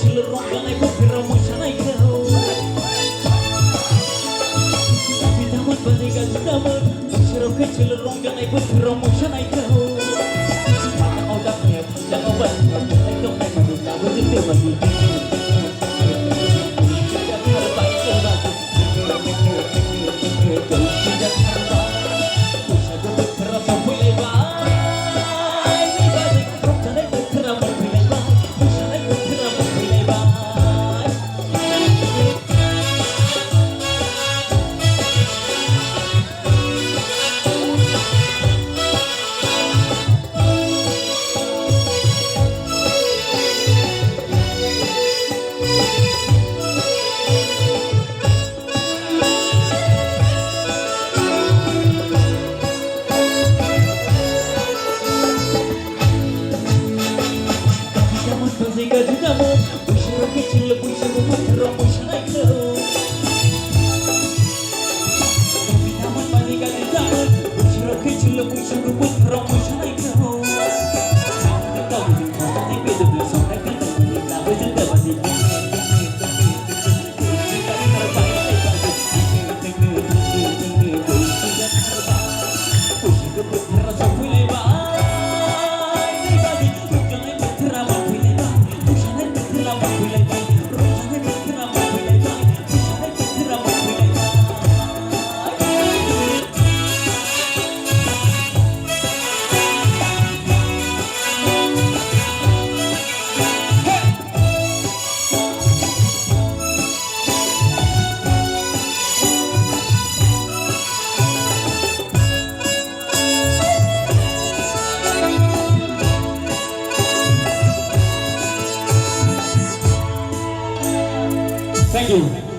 kecil rongganai bergerak mosanai kau Di taman balikan taman Usiro kecil rongganai bergerak mosanai kau Mata odaknya panjang obatnya Mulai domai manusia berjeda bagi Usiro kecil puisi bergerak mosanai kau Di taman balikan taman Usiro kecil puisi bergerak mosanai kau Kau di kota beda bersama kata wanita berjeda bagi Thank you.